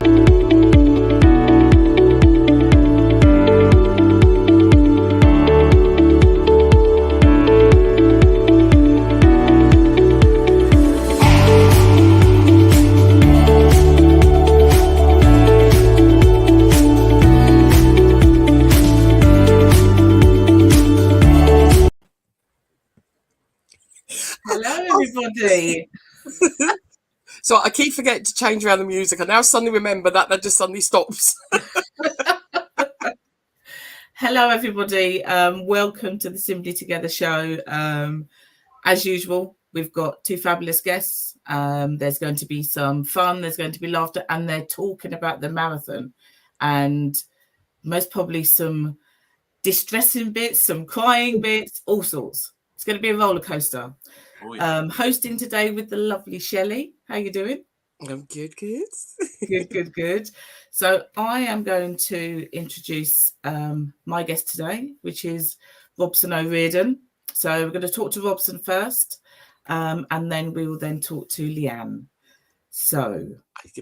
Everybody. So I keep forgetting to change around the music. I now suddenly remember that just suddenly stops. Hello, everybody. Welcome to the Simply Together show. As usual, we've got two fabulous guests. There's going to be some fun. There's going to be laughter, and they're talking about the marathon, and most probably some distressing bits, some crying bits, all sorts. It's going to be a roller coaster. Oh, yeah. Hosting today with the lovely Shelley. How you doing? I'm good. Good. So I am going to introduce my guest today, which is Robson O'Riordan. So we're going to talk to Robson first, and then we will then talk to Leigh-Anne. So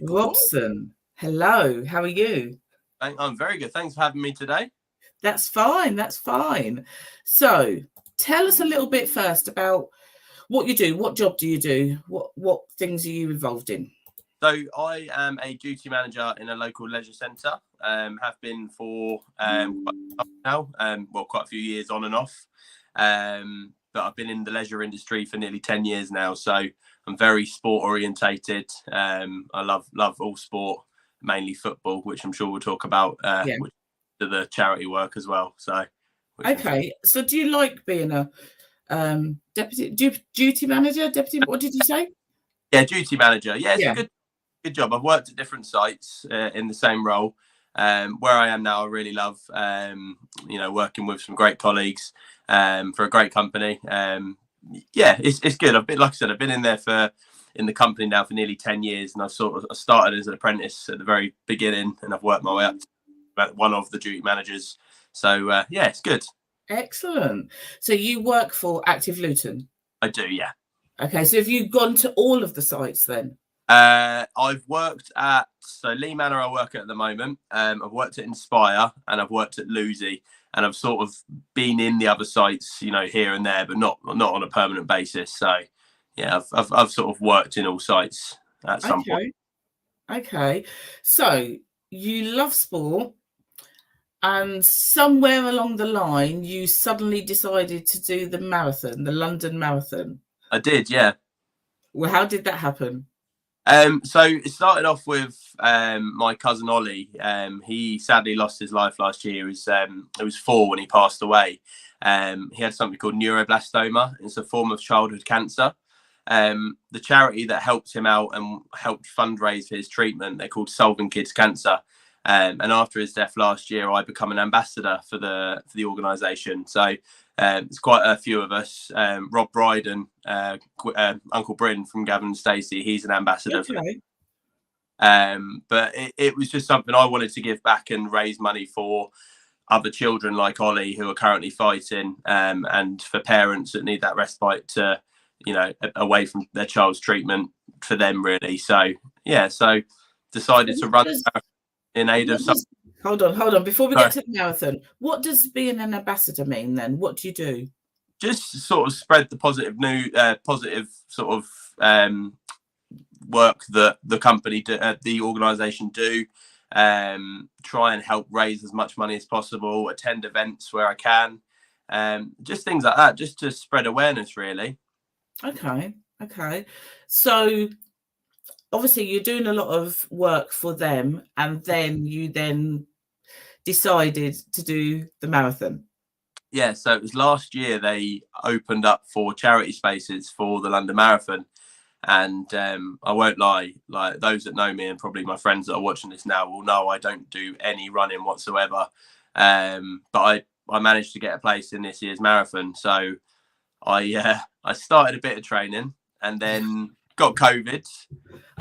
Robson, hello. How are you? I'm very good. Thanks for having me today. That's fine. So tell us a little bit first about what you do. What job do you do? What things are you involved in? So I am a duty manager in a local leisure centre. Have been for quite a few years on and off. But I've been in the leisure industry for nearly 10 years now. So I'm very sport orientated. I love all sport, mainly football, which I'm sure we'll talk about. Which to the charity work as well. So okay. So do you like being a duty manager? What did you say? Yeah, duty manager. Yeah, it's a good job. I've worked at different sites in the same role. Where I am now, I really love working with some great colleagues for a great company. It's good. I've been in the company now for nearly 10 years, and I started as an apprentice at the very beginning, and I've worked my way up to one of the duty managers. So it's good. Excellent. So you work for Active Luton? I do, yeah. Okay, so have you gone to all of the sites then? I've worked at Leigh Manor. I work at the moment. I've worked at Inspire, and I've worked at Lucy, and I've sort of been in the other sites, here and there, but not on a permanent basis. So yeah, I've sort of worked in all sites at some point. Okay, so you love sport. And somewhere along the line, you suddenly decided to do the marathon, the London Marathon. I did, yeah. Well, how did that happen? So it started off with my cousin Ollie. He sadly lost his life last year. It was 4 when he passed away. He had something called neuroblastoma. It's a form of childhood cancer. The charity that helped him out and helped fundraise for his treatment, they're called Solving Kids Cancer. And after his death last year, I become an ambassador for the organisation. So it's quite a few of us. Rob Bryden, Uncle Bryn from Gavin and Stacey, he's an ambassador. Okay. But it was just something I wanted to give back and raise money for other children like Ollie who are currently fighting, and for parents that need that respite to, away from their child's treatment for them, really. So decided to run in aid of some. Hold on. Before we get to the marathon, what does being an ambassador mean then? What do you do? Just sort of spread the positive sort of work that the company, the organisation do. Try and help raise as much money as possible. Attend events where I can. Just things like that, just to spread awareness, really. Okay. So obviously you're doing a lot of work for them, and then you decided to do the marathon. Yeah, so it was last year they opened up for charity spaces for the London Marathon. And I won't lie, like those that know me and probably my friends that are watching this now will know I don't do any running whatsoever. But I managed to get a place in this year's marathon. So I started a bit of training and then got COVID.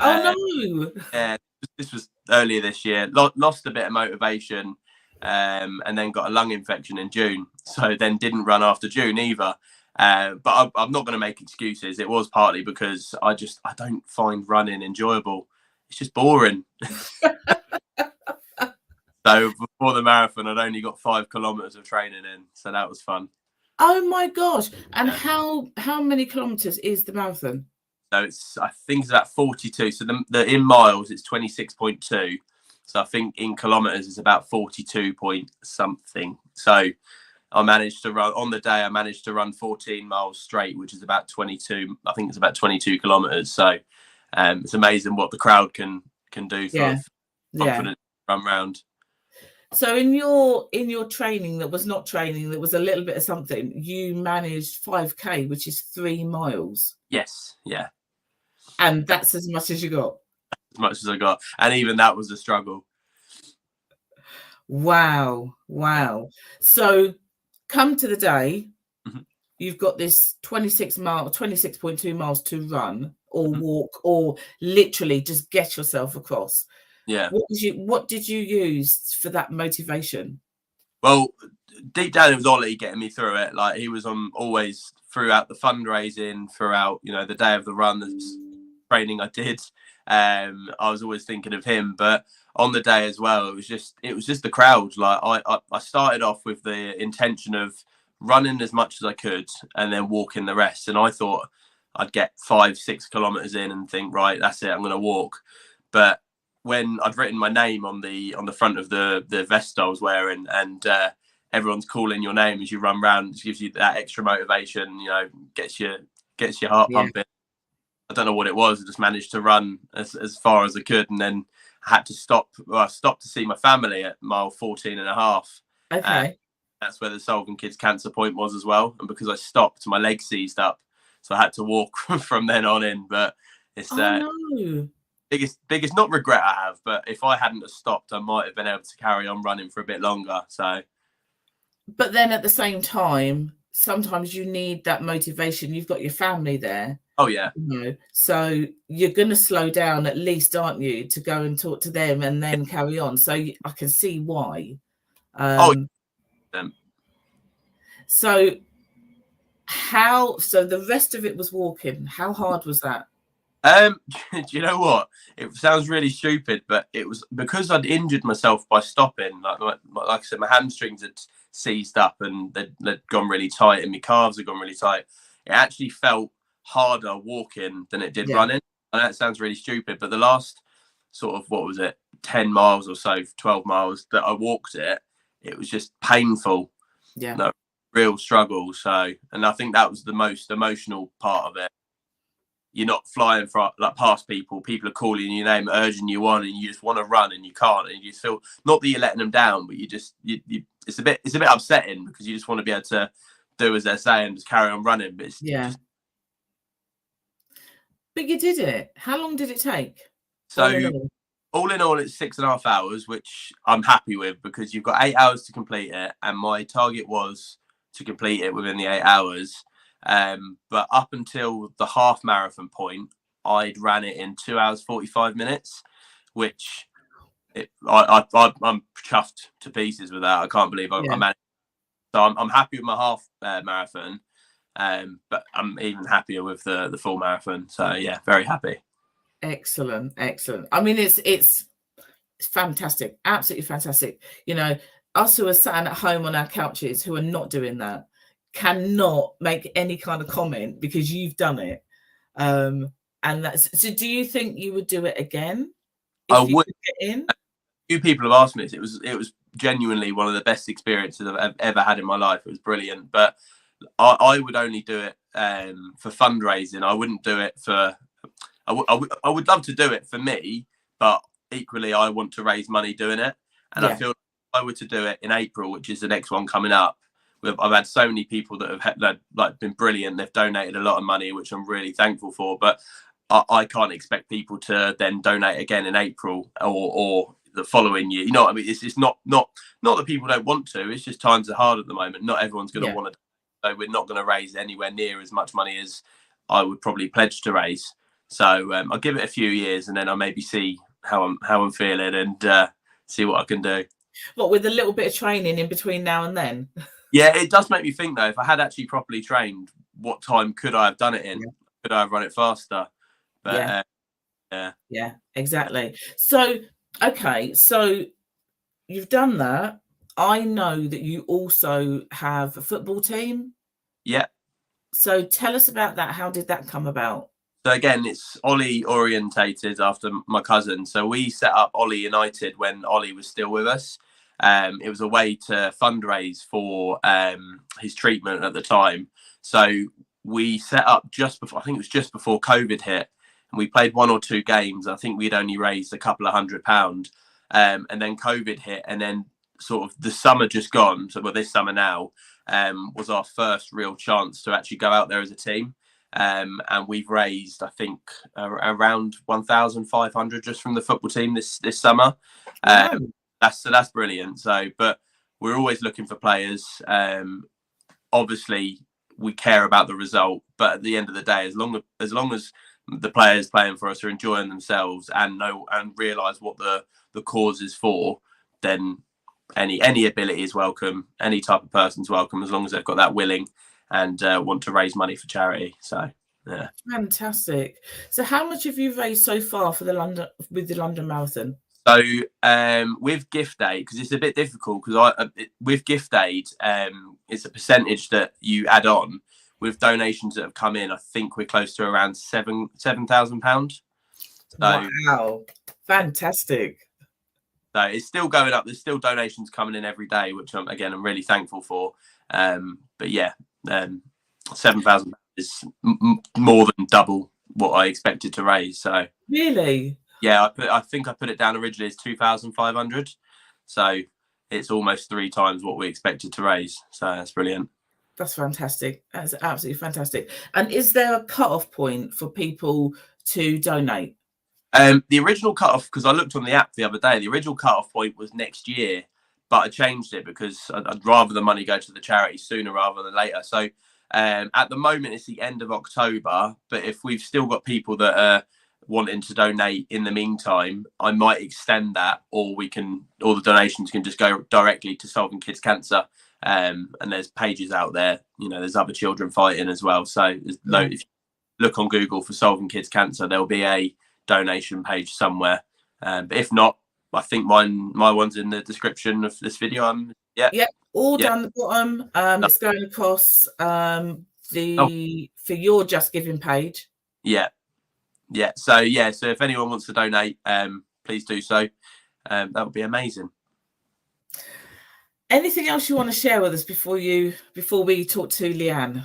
Oh, no. This was earlier this year. Lost a bit of motivation, and then got a lung infection in June. So then didn't run after June either. But I'm not going to make excuses. It was partly because I don't find running enjoyable. It's just boring. So before the marathon, I'd only got 5 kilometers of training in, so that was fun. Oh my gosh! And Yeah. how many kilometers is the marathon? So I think it's about 42. So the in miles it's 26.2. So I think in kilometers it's about 42 point something. So I managed to run on the day. I managed to run 14 miles straight, which is about 22. I think it's about 22 kilometers. So it's amazing what the crowd can do for confidence run round. So in your training that was not training, that was a little bit of something, you managed 5K, which is 3 miles. Yes, yeah. And that's as much as you got. As much as I got, and even that was a struggle. Wow. So come to the day, mm-hmm. You've got this 26.2 miles to run or walk or literally just get yourself across. Yeah. What did you use for that motivation? Well, deep down it was Ollie getting me through it. Like he was on always throughout the fundraising, throughout, the day of the run, the training I did. I was always thinking of him, but on the day as well, it was just the crowd. Like I started off with the intention of running as much as I could and then walking the rest. And I thought I'd get 5-6 kilometers in and think, right, that's it, I'm going to walk. But when I'd written my name on the front of the vest I was wearing, and everyone's calling your name as you run round, it gives you that extra motivation, gets your heart pumping. I don't know what it was. I just managed to run as far as I could, and then I had to stop. Well, I stopped to see my family at mile 14 and a half. Okay. That's where the Sullivan Kids Cancer Point was as well. And because I stopped, my leg seized up, so I had to walk from then on in. But it's biggest not regret I have, but if I hadn't have stopped, I might have been able to carry on running for a bit longer. So, but then at the same time, sometimes you need that motivation. You've got your family there. Oh yeah. So you're going to slow down at least, aren't you, to go and talk to them and then carry on. So I can see why. So the rest of it was walking. How hard was that? Do you know what? It sounds really stupid, but it was because I'd injured myself by stopping. Like I said, my hamstrings had seized up and they'd gone really tight, and my calves had gone really tight. It actually felt harder walking than it did running. And that sounds really stupid, but the last sort of 10 miles or so, 12 miles that I walked it was just painful. Yeah. No, real struggle. So, and I think that was the most emotional part of it. You're not flying past people. People are calling your name, urging you on, and you just want to run and you can't. And you just feel, not that you're letting them down, but it's a bit upsetting because you just want to be able to do as they're saying, just carry on running. But but you did it. How long did it take? So all in all, it's 6.5 hours, which I'm happy with because you've got 8 hours to complete it, and my target was to complete it within the 8 hours. But up until the half marathon point, I'd ran it in 2 hours 45 minutes, which I'm chuffed to pieces with that. I can't believe I managed. So I'm happy with my half marathon, but I'm even happier with the full marathon. So yeah, very happy. Excellent. I mean, it's fantastic, absolutely fantastic. Us who are sat at home on our couches who are not doing that cannot make any kind of comment because you've done it. And that's so. Do you think you would do it again? I would. Get in? A few people have asked me this. It was genuinely one of the best experiences I've ever had in my life. It was brilliant, but I would only do it for fundraising. I wouldn't do it for. I would love to do it for me, but equally I want to raise money doing it. And I feel like if I were to do it in April, which is the next one coming up, I've had so many people that have been brilliant. They've donated a lot of money, which I'm really thankful for. But I can't expect people to then donate again in April or the following year. You know what I mean? It's not that people don't want to. It's just times are hard at the moment. Not everyone's going to want to. So we're not going to raise anywhere near as much money as I would probably pledge to raise. So I'll give it a few years and then I'll maybe see how I'm feeling and see what I can do. What, with a little bit of training in between now and then? Yeah, it does make me think though, if I had actually properly trained, what time could I have done it in? Yeah. Could I have run it faster? But yeah, exactly. So, okay. So you've done that. I know that you also have a football team. Yeah. So tell us about that. How did that come about? So again, it's Ollie orientated after my cousin. So we set up Ollie United when Ollie was still with us. It was a way to fundraise for his treatment at the time. So we set up just before, I think it was just before COVID hit, and we played 1 or 2 games. I think we'd only raised a couple of £100. And then COVID hit, and then sort of the summer just gone. So, well, this summer now was our first real chance to actually go out there as a team. And we've raised, I think, around 1,500 just from the football team this summer. Wow. That's brilliant. So, but we're always looking for players. Obviously, we care about the result, but at the end of the day, as long as the players playing for us are enjoying themselves and realise what the cause is for, then any ability is welcome. Any type of person's welcome, as long as they've got that willing and want to raise money for charity. So yeah, fantastic. So how much have you raised so far for the London Marathon? So with gift aid, because it's a bit difficult, because with gift aid, it's a percentage that you add on. With donations that have come in, I think we're close to around £7,000. Wow, fantastic. So it's still going up. There's still donations coming in every day, which I'm really thankful for. But yeah, £7,000 is more than double what I expected to raise. So really, yeah, I think I put it down originally as 2,500. So it's almost 3 times what we expected to raise. So that's brilliant. That's fantastic. That's absolutely fantastic. And is there a cut-off point for people to donate? The original cut-off, because I looked on the app the other day, the original cut-off point was next year, but I changed it because I'd rather the money go to the charity sooner rather than later. So at the moment, it's the end of October, but if we've still got people that are wanting to donate in the meantime, I might extend that, or all the donations can just go directly to Solving Kids Cancer. And there's pages out there, there's other children fighting as well. So if you look on Google for Solving Kids Cancer, there'll be a donation page somewhere. But if not, I think my one's in the description of this video. Down the bottom. It's going across for your Just Giving page. So if anyone wants to donate, please do so. That would be amazing. Anything else you want to share with us before we talk to Leigh-Anne?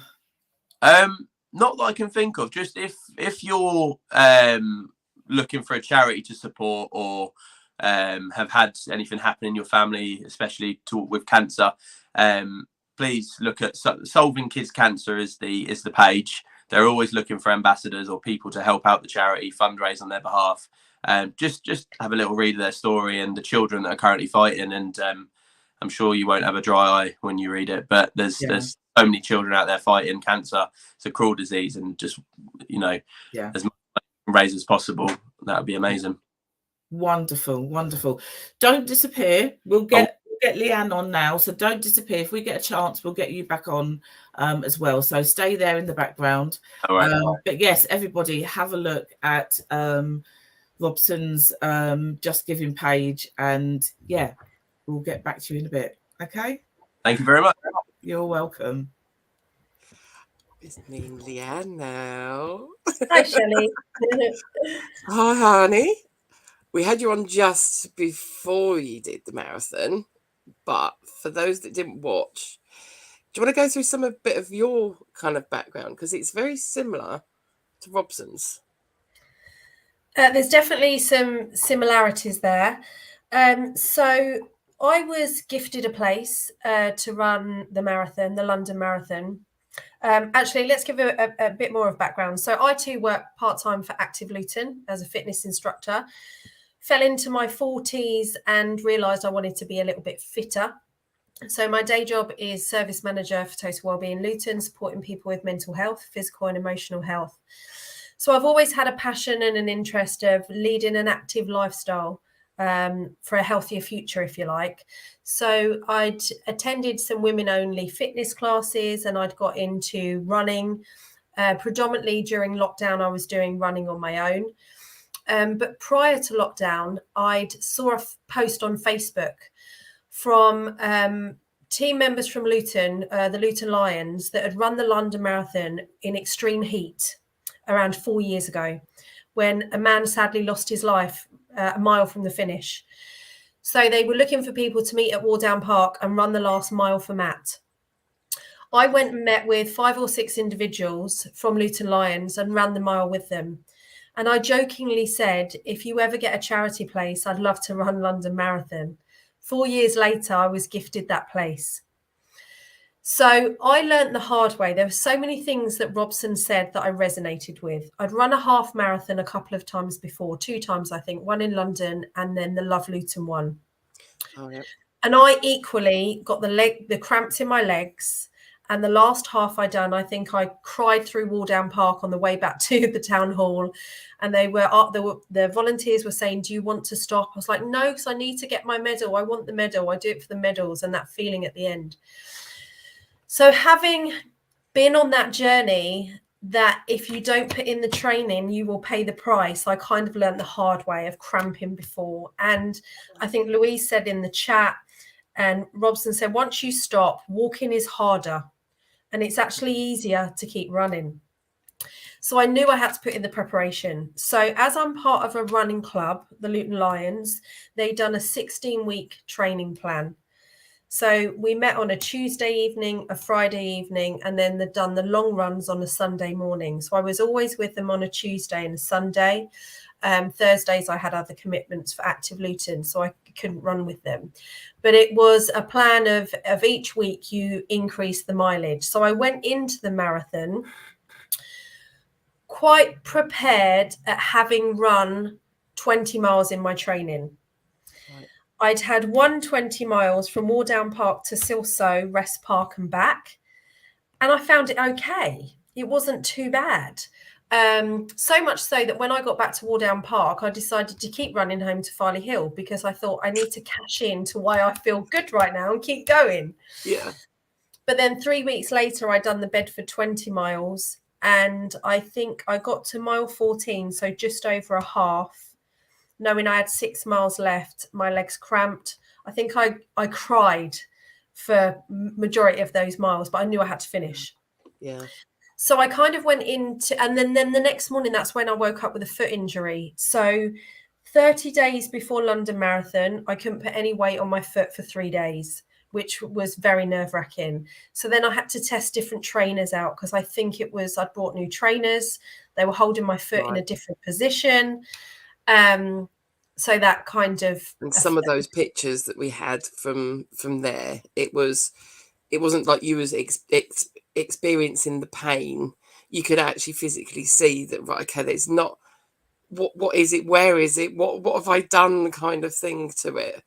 Not that I can think of. Just if you're looking for a charity to support, or have had anything happen in your family, especially with cancer, please look at Solving Kids Cancer is the page. They're always looking for ambassadors or people to help out the charity, fundraise on their behalf. Just have a little read of their story and the children that are currently fighting, and I'm sure you won't have a dry eye when you read it. But there's so many children out there fighting cancer. It's a cruel disease, and just as much raise as possible, that would be amazing. Wonderful. Don't disappear. We'll get Leigh-Anne on now, so don't disappear. If we get a chance, we'll get you back on as well, so stay there in the background. All right. But yes, everybody have a look at Robson's Just Giving page, and we'll get back to you in a bit. Okay, thank you very much. You're welcome. It's me and Leigh-Anne now. Hi, Shelley. Hi, honey. We had you on just before you did the marathon, but for those that didn't watch, do you want to go through a bit of your kind of background? Because it's very similar to Robson's. There's definitely some similarities there. So I was gifted a place to run the marathon, the London Marathon. Actually, let's give a bit more of background. So I too work part-time for Active Luton as a fitness instructor. Fell into my 40s and realised I wanted to be a little bit fitter. So my day job is service manager for Total Wellbeing Luton, supporting people with mental health, physical and emotional health. So I've always had a passion and an interest of leading an active lifestyle for a healthier future, if you like. So I'd attended some women-only fitness classes, and I'd got into running. Predominantly during lockdown, I was doing running on my own. But prior to lockdown, I'd saw a post on Facebook from team members from Luton, the Luton Lions, that had run the London Marathon in extreme heat around 4 years ago, when a man sadly lost his life a mile from the finish. So they were looking for people to meet at Wardown Park and run the last mile for Matt. I went and met with 5 or 6 individuals from Luton Lions and ran the mile with them. And I jokingly said, if you ever get a charity place, I'd love to run London Marathon. 4 years later, I was gifted that place. So I learned the hard way. There were so many things that Robson said that I resonated with. I'd run a half marathon a couple of times before, 2 times, I think, one in London and then the Love Luton one. Oh, yeah. And I equally got the cramps in my legs. And the last half I done, I think I cried through Wardown Park on the way back to the town hall. And the volunteers were saying, do you want to stop? I was like, no, because I need to get my medal. I want the medal. I do it for the medals and that feeling at the end. So having been on that journey, that if you don't put in the training, you will pay the price, I kind of learned the hard way of cramping before. And I think Louise said in the chat, and Robson said, once you stop, walking is harder and it's actually easier to keep running. So I knew I had to put in the preparation. So as I'm part of a running club, the Luton Lions, they'd done a 16-week training plan. So we met on a Tuesday evening, a Friday evening, and then they'd done the long runs on a Sunday morning. So I was always with them on a Tuesday and a Sunday. Thursdays I had other commitments for Active Luton, so I couldn't run with them. But it was a plan of each week you increase the mileage. So I went into the marathon quite prepared at having run 20 miles in my training. Right. I'd had 120 miles from Wardown Park to Silsoe, Rest Park and back. And I found it okay. It wasn't too bad. So much so that when I got back to Wardown Park, I decided to keep running home to Farley Hill because I thought I need to cash in to why I feel good right now and keep going. Yeah. But then 3 weeks later, I'd done the Bedford 20 miles. And I think I got to mile 14, so just over a half, knowing I had 6 miles left. My legs cramped. I think I cried for majority of those miles, but I knew I had to finish. Yeah. So I kind of went into, and then the next morning, that's when I woke up with a foot injury. So 30 days before London Marathon, I couldn't put any weight on my foot for 3 days, which was very nerve-wracking. So then I had to test different trainers out because I think I'd brought new trainers. They were holding my foot in a different position. So that kind of... And some of those pictures that we had from there, it wasn't like you was experiencing the pain. You could actually physically see that, right, okay, there's not... What is it? Where is it? What have I done kind of thing to it?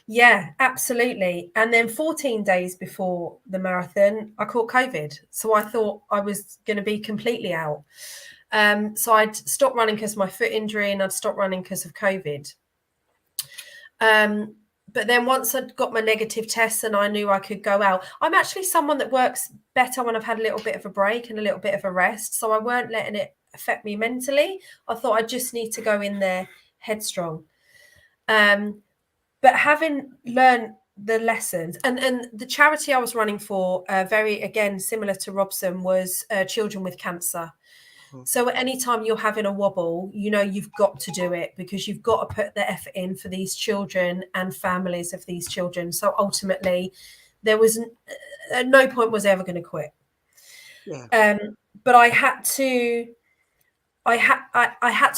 Yeah, absolutely. And then 14 days before the marathon, I caught COVID. So I thought I was going to be completely out. So I'd stopped running because of my foot injury and I'd stopped running because of COVID. But then once I'd got my negative tests and I knew I could go out, I'm actually someone that works better when I've had a little bit of a break and a little bit of a rest. So I weren't letting it affect me mentally. I thought I just need to go in there headstrong. But having learned the lessons and the charity I was running for, very, again, similar to Robson, was children with cancer. So at any time you're having a wobble, you've got to do it because you've got to put the effort in for these children and families of these children. So ultimately, there was at no point was I ever going to quit. Yeah. But I had to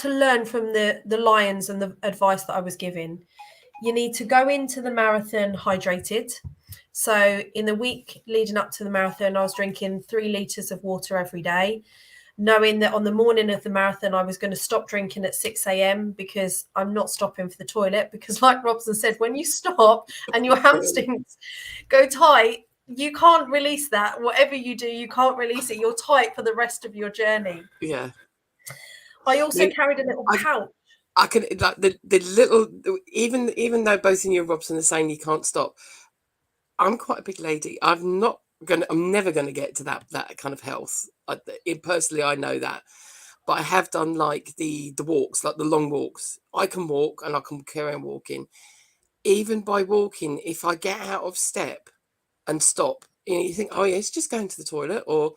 learn from the Lions and the advice that I was given. You need to go into the marathon hydrated. So in the week leading up to the marathon, I was drinking 3 litres of water every day, knowing that on the morning of the marathon, I was going to stop drinking at 6 a.m. because I'm not stopping for the toilet. Because like Robson said, when you stop and your hamstrings go tight, you can't release that. Whatever you do, you can't release it. You're tight for the rest of your journey. Yeah. I also carried a little pouch. I can, like the little, even though both of you and Robson are saying you can't stop, I'm quite a big lady. I'm never going to get to that kind of health. Personally, I know that, but I have done like the walks, like the long walks. I can walk and I can carry on walking. even by walking, if I get out of step and stop, you think, oh yeah, it's just going to the toilet, or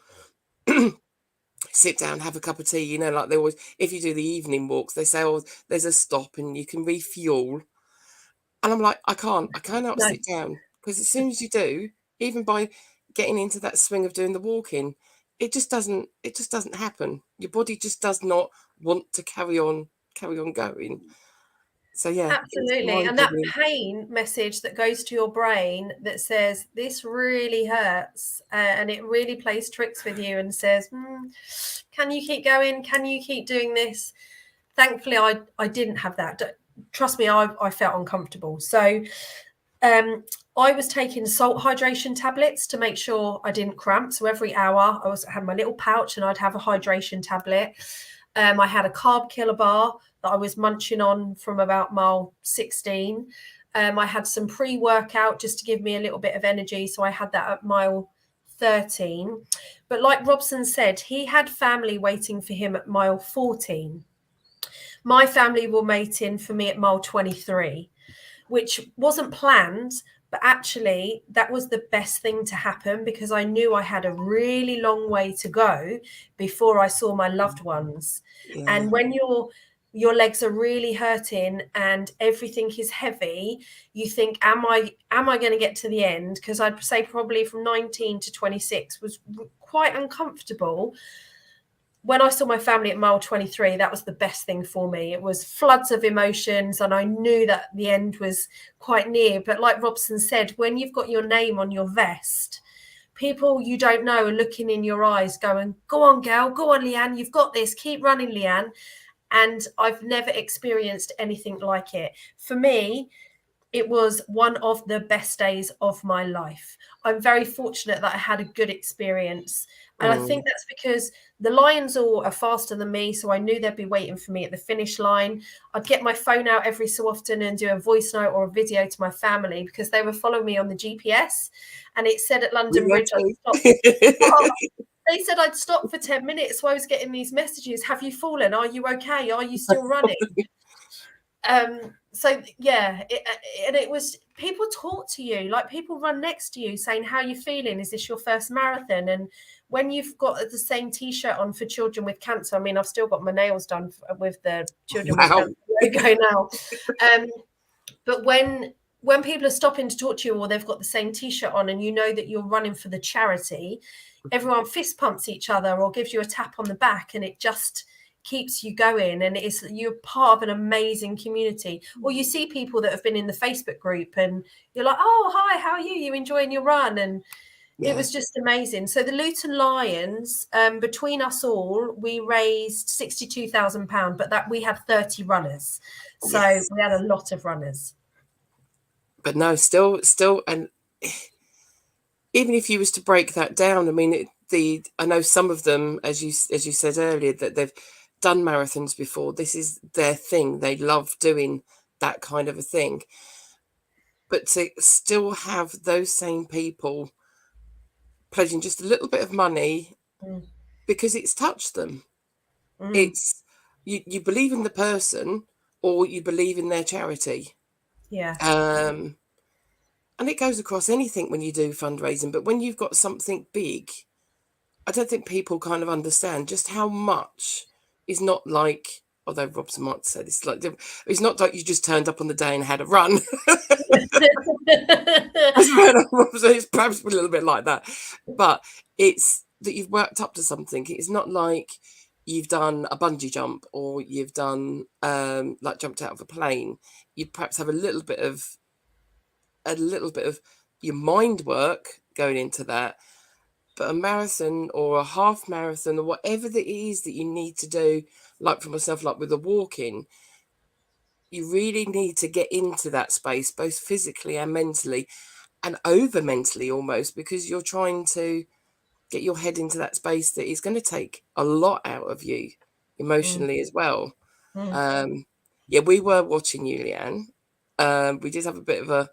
sit down, have a cup of tea, like they always, if you do the evening walks, they say, oh, there's a stop and you can refuel. And I'm like, I cannot No. sit down, because as soon as you do, even by getting into that swing of doing the walking, it just doesn't happen. Your body just does not want to carry on going. So yeah, Absolutely. And that pain message that goes to your brain that says this really hurts, and it really plays tricks with you and says, can you keep going? Can you keep doing this? Thankfully, I didn't have that. Trust me, I felt uncomfortable. So I was taking salt hydration tablets to make sure I didn't cramp. So every hour I had my little pouch and I'd have a hydration tablet. I had a carb killer bar that I was munching on from about mile 16. I had some pre-workout just to give me a little bit of energy. So I had that at mile 13. But like Robson said, he had family waiting for him at mile 14. My family were waiting for me at mile 23, which wasn't planned, but actually that was the best thing to happen, because I knew I had a really long way to go before I saw my loved ones. Yeah. And when your legs are really hurting and everything is heavy, you think, am I going to get to the end? Because I'd say probably from 19 to 26 was quite uncomfortable. When I saw my family at mile 23, that was the best thing for me. It was floods of emotions, and I knew that the end was quite near. But like Robson said, when you've got your name on your vest, people you don't know are looking in your eyes going, go on, girl, go on, Leigh-Anne, you've got this, keep running, Leigh-Anne. And I've never experienced anything like it. For me, it was one of the best days of my life. I'm very fortunate that I had a good experience. And I think that's because the Lions all are faster than me. So I knew they'd be waiting for me at the finish line. I'd get my phone out every so often and do a voice note or a video to my family, because they were following me on the GPS. And it said at London Bridge, I'd stop. They said I'd stop for 10 minutes. So I was getting these messages. Have you fallen? Are you okay? Are you still running? So yeah, it was, people talk to you, like people run next to you saying, how are you feeling? Is this your first marathon? And when you've got the same t-shirt on for children with cancer, I mean, I've still got my nails done with the children with cancer logo now. But when people are stopping to talk to you, or they've got the same t-shirt on, and you know that you're running for the charity, everyone fist pumps each other or gives you a tap on the back, and it just keeps you going, and you're part of an amazing community. Or you see people that have been in the Facebook group and you're like, oh, hi, how are you enjoying your run? And it was just amazing. So the Luton Lions, between us all, we raised £62,000, but that we had 30 runners, so we had a lot of runners. But no, still, and even if you was to break that down, I mean, I know some of them, as you said earlier, that they've done marathons before. This is their thing. They love doing that kind of a thing. But to still have those same people pledging just a little bit of money because it's touched them. It's you believe in the person, or you believe in their charity. Yeah. And it goes across anything when you do fundraising. But when you've got something big, I don't think people kind of understand just how much is not like, although Robson might say this, like, it's not like you just turned up on the day and had a run. It's perhaps a little bit like that. But it's that you've worked up to something. It's not like you've done a bungee jump, or you've done like jumped out of a plane. You perhaps have a little bit of your mind work going into that. But a marathon or a half marathon or whatever it is that you need to do, like for myself, like with the walking, you really need to get into that space, both physically and mentally, and over mentally almost, because you're trying to get your head into that space that is going to take a lot out of you emotionally as well. Yeah, we were watching you, Leigh-Anne. We did have a bit of a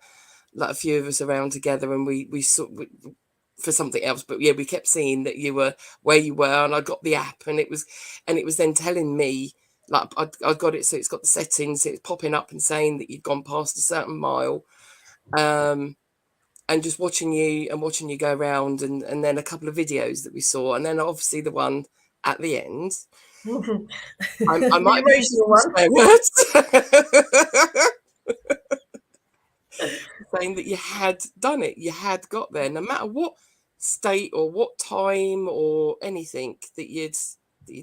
few of us around together, and we saw for something else, but yeah, we kept seeing that you were where you were, and I got the app, and it was then telling me like I've got it, so it's got the settings, it's popping up and saying that you've gone past a certain mile, and just watching you go around, and then a couple of videos that we saw, and then obviously the one at the end. I might have used some swear words. Saying that you had done it, you had got there, no matter what state or what time or anything that you'd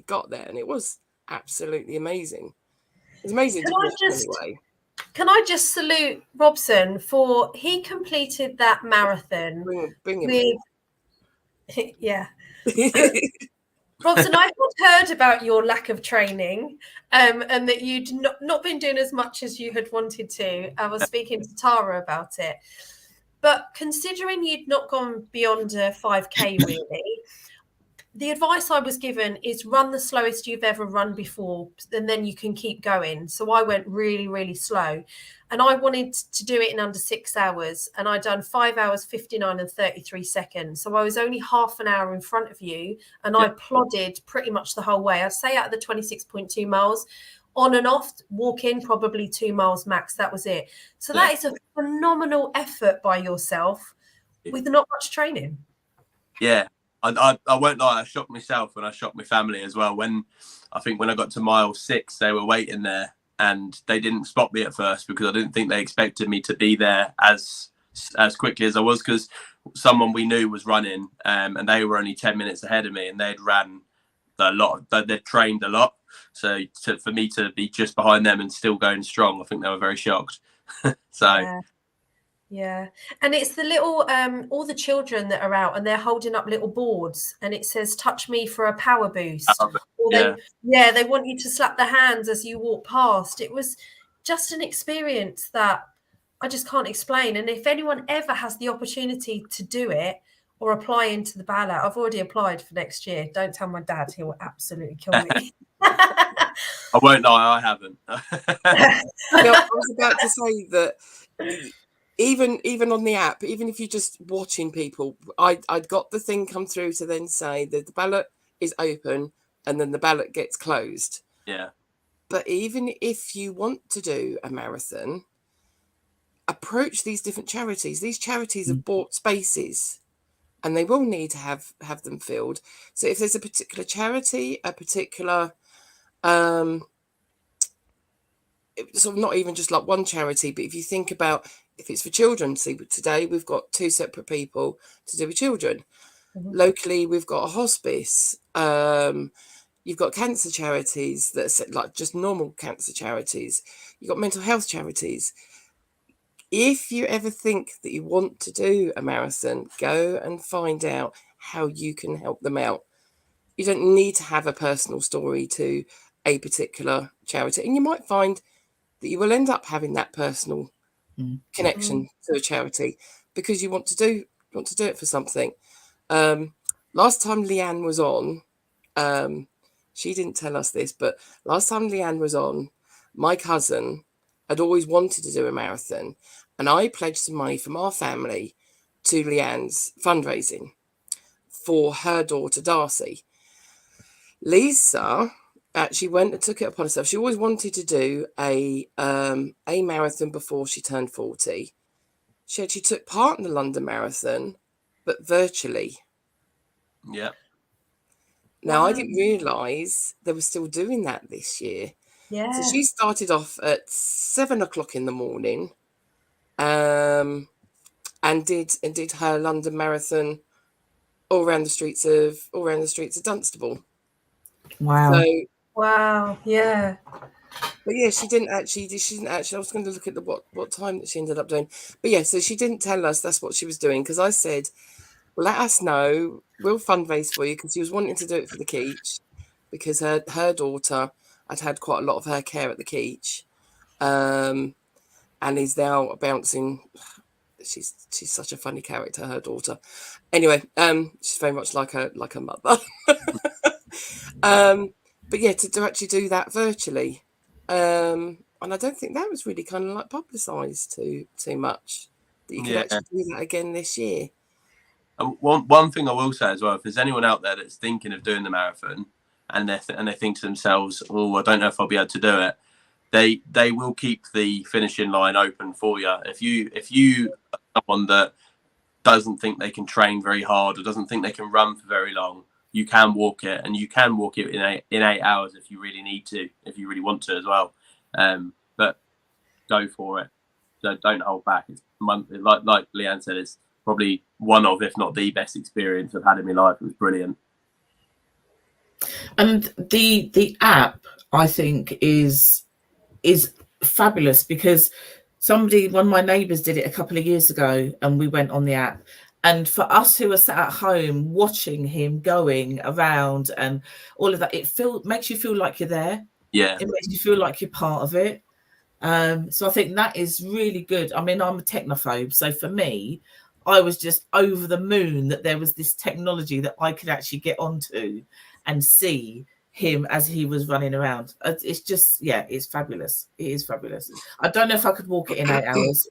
got there, and it was absolutely amazing. It was amazing to watch anyway. Can I just salute Robson for he completed that marathon Bring him with yeah. Robson, I had heard about your lack of training, and that you'd not been doing as much as you had wanted to. I was speaking to Tara about it. But considering you'd not gone beyond a 5K really, the advice I was given is run the slowest you've ever run before, and then you can keep going. So I went really, really slow. And I wanted to do it in under 6 hours. And I'd done 5 hours, 59 and 33 seconds. So I was only half an hour in front of you. And I plodded pretty much the whole way. I'd say out of the 26.2 miles, on and off, walk in, probably 2 miles max. That was it. So that is a phenomenal effort by yourself with not much training. Yeah. I won't lie, I shocked myself and I shocked my family as well. When I got to mile 6, they were waiting there and they didn't spot me at first because I didn't think they expected me to be there as quickly as I was, because someone we knew was running, and they were only 10 minutes ahead of me, and they'd ran a lot, they'd trained a lot. So for me to be just behind them and still going strong, I think they were very shocked. So yeah, and it's the little all the children that are out and they're holding up little boards and it says touch me for a power boost, or they want you to slap the hands as you walk past. It was just an experience that I just can't explain. And if anyone ever has the opportunity to do it or apply into the ballot, I've already applied for next year. Don't tell my dad, he will absolutely kill me. I won't lie, I haven't. I was about to say that even on the app, even if you're just watching people, I'd got the thing come through to then say that the ballot is open and then the ballot gets closed. Yeah. But even if you want to do a marathon, approach these different charities. These charities have bought spaces and they will need to have them filled. So if there's a particular charity, a particular sort of not even just like one charity, but if you think about if it's for children, see, today we've got 2 separate people to do with children. Locally, we've got a hospice. You've got cancer charities that are like just normal cancer charities. You've got mental health charities. If you ever think that you want to do a marathon, go and find out how you can help them out. You don't need to have a personal story to a particular charity, and you might find that you will end up having that personal connection to a charity because you want to do it for something. Last time Leigh-Anne was on, she didn't tell us this, but last time Leigh-Anne was on, my cousin had always wanted to do a marathon, and I pledged some money from our family to Leigh-Anne's fundraising for her daughter Darcy. Lisa actually went and took it upon herself. She always wanted to do a marathon before she turned 40. She actually took part in the London Marathon, but virtually. Yeah. Now, I didn't realise they were still doing that this year. Yeah. So she started off at 7 o'clock in the morning, and did her London Marathon all around the streets of Dunstable. Wow. So, wow. Yeah. but yeah, she didn't actually. I was going to look at what time that she ended up doing. But yeah, so she didn't tell us that's what she was doing, because I said, let us know. We'll fundraise for you, because she was wanting to do it for the Keech, because her daughter had quite a lot of her care at the Keech, and is now bouncing. She's such a funny character, her daughter. Anyway, she's very much like her mother. But yeah, to actually do that virtually, and I don't think that was really kind of like publicised too much, that you could actually do that again this year. One thing I will say as well, if there's anyone out there that's thinking of doing the marathon, and they think to themselves, oh, I don't know if I'll be able to do it, they will keep the finishing line open for you. If you are someone that doesn't think they can train very hard or doesn't think they can run for very long, you can walk it, and you can walk it in 8 hours if you really need to, if you really want to as well. But go for it. Don't hold back. It's like Leigh-Anne said, it's probably one of, if not the best experience I've had in my life. It was brilliant. And the app, I think, is fabulous, because one of my neighbours did it a couple of years ago, and we went on the app. And for us who are sat at home watching him going around and all of that, makes you feel like you're there. Yeah. It makes you feel like you're part of it. So I think that is really good. I mean, I'm a technophobe, so for me, I was just over the moon that there was this technology that I could actually get onto and see him as he was running around. It's just, yeah, it's fabulous. It is fabulous. I don't know if I could walk it in 8 hours.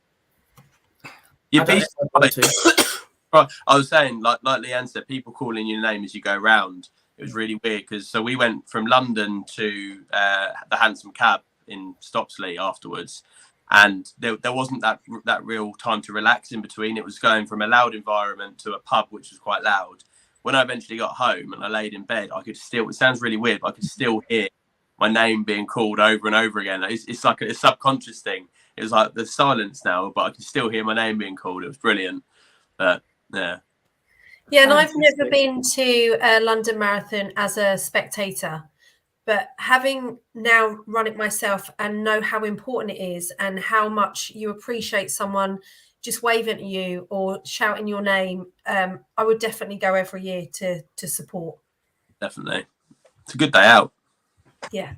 Right, I was saying, like Leigh-Anne said, people calling your name as you go round. It was really weird, because so we went from London to the Hansom Cab in Stopsley afterwards, and there wasn't that real time to relax in between. It was going from a loud environment to a pub which was quite loud. When I eventually got home and I laid in bed, I could still, it sounds really weird, but I could still hear my name being called over and over again. It's like a subconscious thing. It was like there's silence now, but I can still hear my name being called. It was brilliant. But yeah, and I've never been to a London Marathon as a spectator, but having now run it myself and know how important it is and how much you appreciate someone just waving at you or shouting your name, I would definitely go every year to support. Definitely, it's a good day out. Yeah,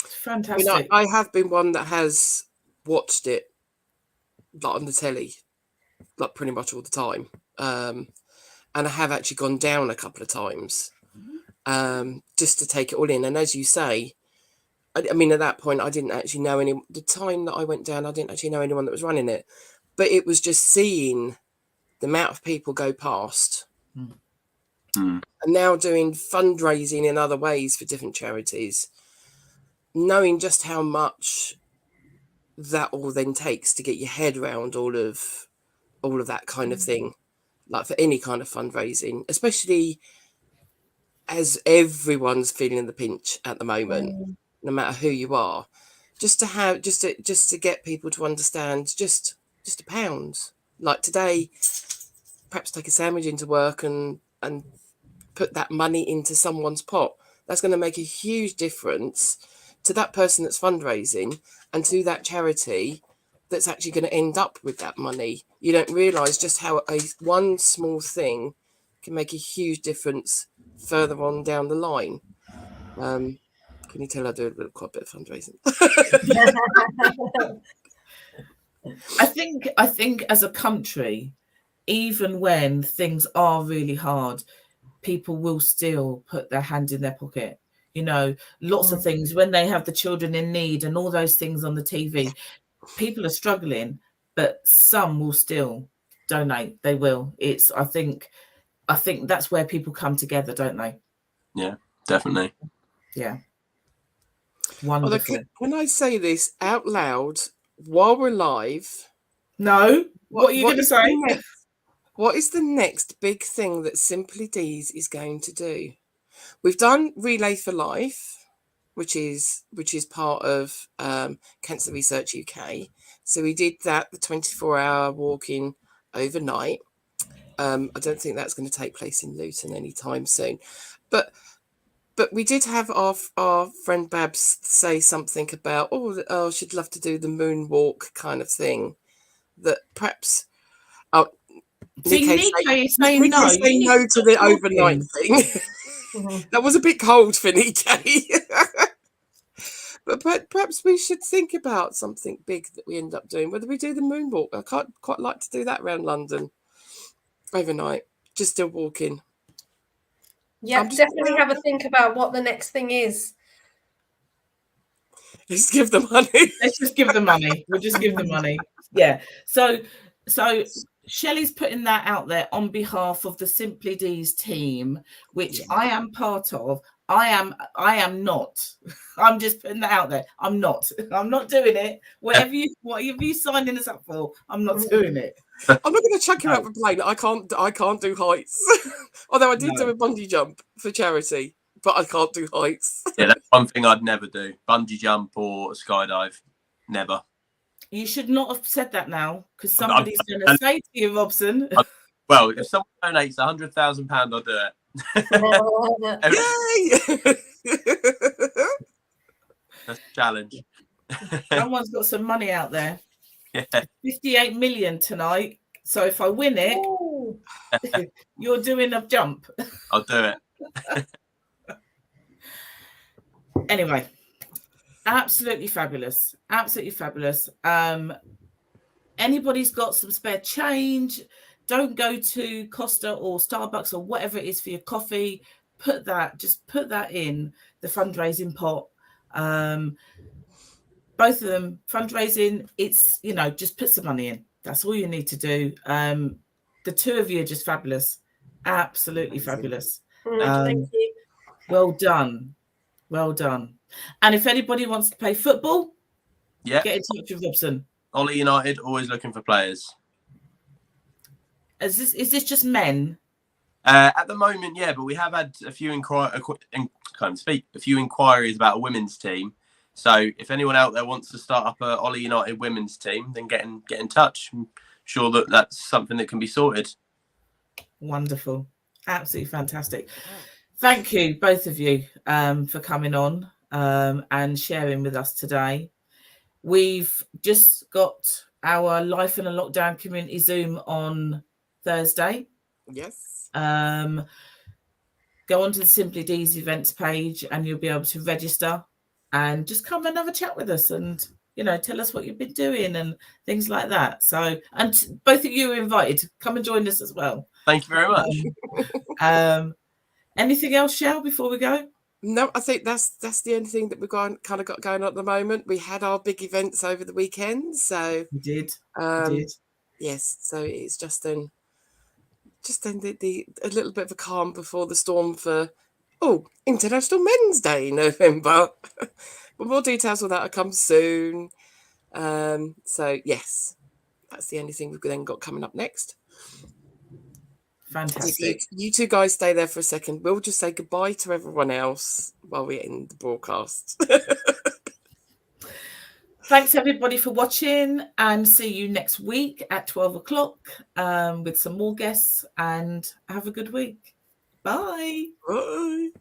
fantastic. I mean, I have been one that has watched it like on the telly, like pretty much all the time, and I have actually gone down a couple of times, just to take it all in. And as you say, I mean, at that point, I didn't actually know the time that I went down, I didn't actually know anyone that was running it, but it was just seeing the amount of people go past. And now doing fundraising in other ways for different charities, knowing just how much that all then takes to get your head around all of that kind of thing, like for any kind of fundraising, especially as everyone's feeling the pinch at the moment, no matter who you are, just to get people to understand just £1. Like today, perhaps take a sandwich into work and put that money into someone's pot. That's going to make a huge difference to that person that's fundraising and to that charity that's actually going to end up with that money. You don't realise just how one small thing can make a huge difference further on down the line. Can you tell I do quite a bit of fundraising? I think as a country, even when things are really hard, people will still put their hand in their pocket. You know, lots of things when they have the children in need and all those things on the TV, people are struggling, but some will still donate. They will. I think that's where people come together, don't they? Yeah, definitely. Yeah. Wonderful. When I say this out loud while we're live, no, what are you going to say? What is the next big thing that Simply Deez is going to do? We've done Relay for Life, which is part of Cancer Research UK. So we did that, the 24-hour walking overnight. I don't think that's going to take place in Luton anytime soon. But we did have our friend Babs say something about, she'd love to do the moonwalk kind of thing. That perhaps... Nikkei is saying no. Say no to the overnight thing. That was a bit cold for Nikkei. but perhaps we should think about something big that we end up doing. Whether we do the moonwalk, I quite like to do that around London overnight, just still walking. Yeah, definitely have a think about what the next thing is. Let's give the money. Let's just give the money. We'll just give the money. Yeah. So Shelley's putting that out there on behalf of the Simply Deez team, which I am part of. I am not. I'm just putting that out there. I'm not doing it. Whatever you signing us up for, I'm not doing it. I'm not going to chuck you out of a plane. I can't do heights. Although I did do a bungee jump for charity, but I can't do heights. Yeah, that's one thing I'd never do. Bungee jump or skydive. Never. You should not have said that now, because somebody's going to say to you, Robson. Well, if someone donates £100,000, I'll do it. Yay! That's a challenge. Someone's got some money out there. Yeah. 58 million tonight. So if I win it, you're doing a jump. I'll do it. Anyway, absolutely fabulous. Absolutely fabulous. Anybody's got some spare change, don't go to Costa or Starbucks or whatever it is for your coffee. Put that in the fundraising pot. Both of them fundraising, it's, just put some money in. That's all you need to do. The two of you are just fabulous. Absolutely fabulous. Thank you. Well done. Well done. And if anybody wants to play football, get in touch with Robson. Ollie United, always looking for players. Is this just men? At the moment, yeah, but we have had a few inquiries about a women's team. So if anyone out there wants to start up a Ollie United women's team, then get in touch. I'm sure that's something that can be sorted. Wonderful. Absolutely fantastic. Thank you, both of you, for coming on and sharing with us today. We've just got our Life in a Lockdown community Zoom on Thursday. Yes. Go onto the Simply Deez events page and you'll be able to register and just come and have a chat with us and, tell us what you've been doing and things like that. So, and both of you are invited. Come and join us as well. Thank you very much. Anything else, Shell, before we go? No, I think that's the only thing that we've got going on at the moment. We had our big events over the weekend, so we did. Yes, so it's just then a little bit of a calm before the storm for International Men's Day in November. But more details on that will come soon. So yes, that's the only thing we've then got coming up next. Fantastic. You two guys stay there for a second. We'll just say goodbye to everyone else while we're in the broadcast. Thanks everybody for watching, and see you next week at 12 o'clock with some more guests, and have a good week. Bye. Bye.